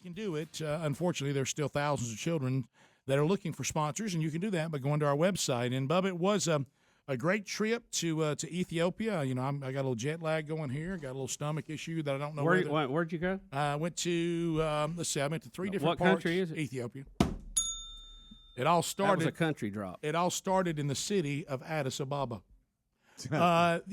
can do it. Unfortunately, there's still thousands of children that are looking for sponsors, and you can do that by going to our website. And, Bubba, it was a great trip to Ethiopia. I got a little jet lag going here. Got a little stomach issue that I don't know Where'd you go? I went to, I went to three different parts. What parts. country is it? Ethiopia. It all started. That was a country drop. It all started in the city of Addis Ababa. We've got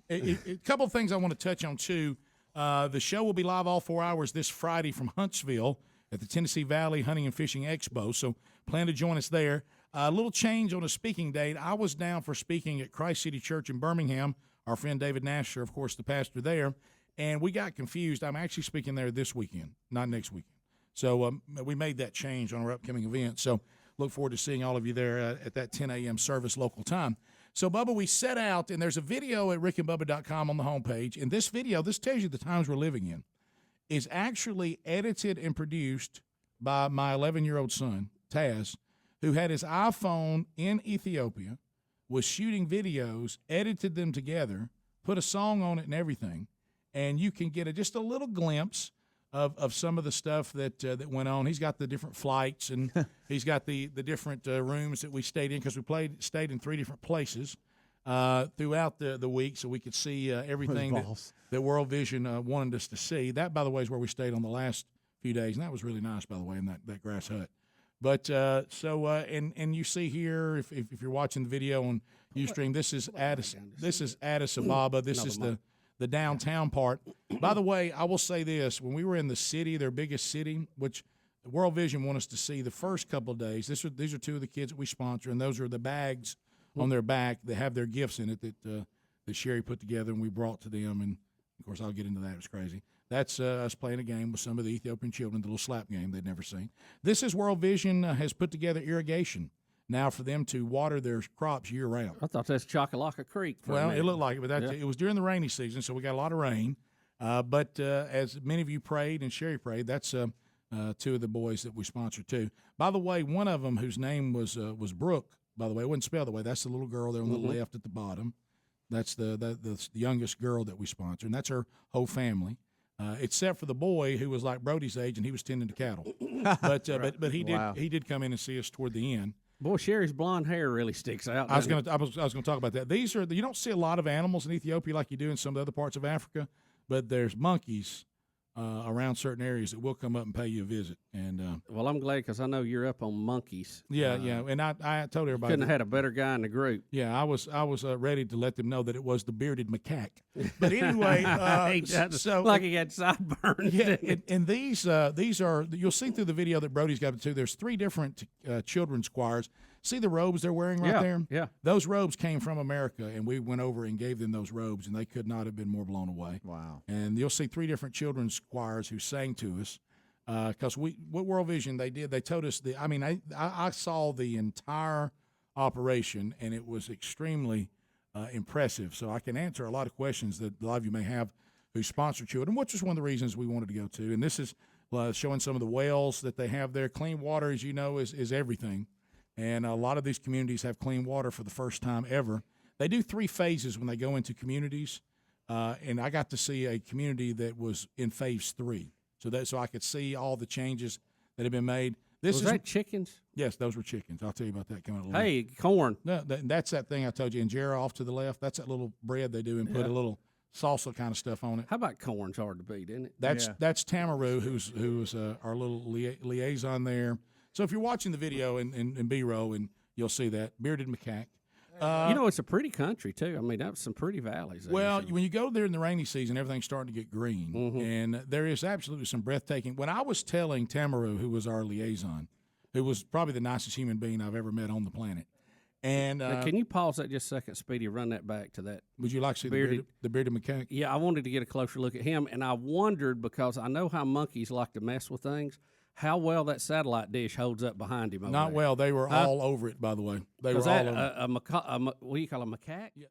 a couple of things I want to touch on, too. The show will be live all 4 hours this Friday from Huntsville at the Tennessee Valley Hunting and Fishing Expo, so plan to join us there. A little change on a speaking date. I was down for speaking at Christ City Church in Birmingham. Our friend David Nasher, of course, the pastor there, and we got confused. I'm actually speaking there this weekend, not next weekend. So we made that change on our upcoming event. So look forward to seeing all of you there at that 10 a.m. service local time. So, Bubba, we set out, and there's a video at rickandbubba.com on the homepage. And this video, this tells you the times we're living in, is actually edited and produced by my 11-year-old son, Taz, who had his iPhone in Ethiopia, was shooting videos, edited them together, put a song on it and everything. And you can get just a little glimpse of some of the stuff that went on. He's got the different flights, and he's got the different rooms that we stayed in, because we stayed in 3 different places throughout the week, so we could see everything that World Vision wanted us to see. That, by the way, is where we stayed on the last few days, and that was really nice, by the way, in that grass hut. But and you see here, if you're watching the video on Ustream, this is Addis Ababa. This is the downtown part. By the way, I will say this: when we were in the city, their biggest city, which World Vision want us to see the first couple of days. These are 2 of the kids that we sponsor, and those are the bags on their back that have their gifts in it that Sherry put together and we brought to them. And of course, I'll get into that. It was crazy. That's us playing a game with some of the Ethiopian children, the little slap game they'd never seen. This is World Vision has put together irrigation now for them to water their crops year round. I thought that's Chocolaca Creek. Well, it looked like it, but it was during the rainy season, so we got a lot of rain. But as many of you prayed and Sherry prayed, that's 2 of the boys that we sponsor too. By the way, one of them whose name was Brooke. By the way, it wasn't spelled that way. That's the little girl there on the left at the bottom. That's the youngest girl that we sponsor, and that's her whole family. Except for the boy who was like Brody's age, and he was tending to cattle. But he did come in and see us toward the end. Boy, Sherry's blonde hair really sticks out. I was going to talk about that. You don't see a lot of animals in Ethiopia like you do in some of the other parts of Africa, but there's monkeys around certain areas that will come up and pay you a visit. And well, I'm glad, because I know you're up on monkeys. Yeah. And I told everybody couldn't have had a better guy in the group. Yeah, I was ready to let them know that it was the bearded macaque. But anyway, so like he had sideburns. Yeah, and these are, you'll see through the video that Brody's got to. There's 3 different children's choirs. See the robes they're wearing right there? Yeah. Those robes came from America, and we went over and gave them those robes, and they could not have been more blown away. Wow. And you'll see 3 different children's choirs who sang to us. Because what World Vision they did, they told us I saw the entire operation, and it was extremely impressive. So I can answer a lot of questions that a lot of you may have who sponsor children, which is one of the reasons we wanted to go to. And this is showing some of the wells that they have there. Clean water, as you know, is everything. And a lot of these communities have clean water for the first time ever. They do 3 phases when they go into communities, and I got to see a community that was in phase 3. So I could see all the changes that have been made. Was that chickens? Yes, those were chickens. I'll tell you about that coming up. Hey, corn. No, that's that thing I told you. Injera off to the left, that's that little bread they do and put a little salsa kind of stuff on it. How about corn's hard to beat, isn't it? That's Tamaru, who's our little liaison there. So if you're watching the video in B-roll, and you'll see that, bearded macaque. It's a pretty country, too. I mean, that's some pretty valleys. Well, when you go there in the rainy season, everything's starting to get green, and there is absolutely some breathtaking. When I was telling Tamaru, who was our liaison, who was probably the nicest human being I've ever met on the planet, and can you pause that just a second, Speedy, run that back to that? Would you like to see the bearded macaque? Yeah, I wanted to get a closer look at him, and I wondered, because I know how monkeys like to mess with things, how well that satellite dish holds up behind him. Not well. They were all over it, by the way. They were all over it. What do you call a macaque? Yeah.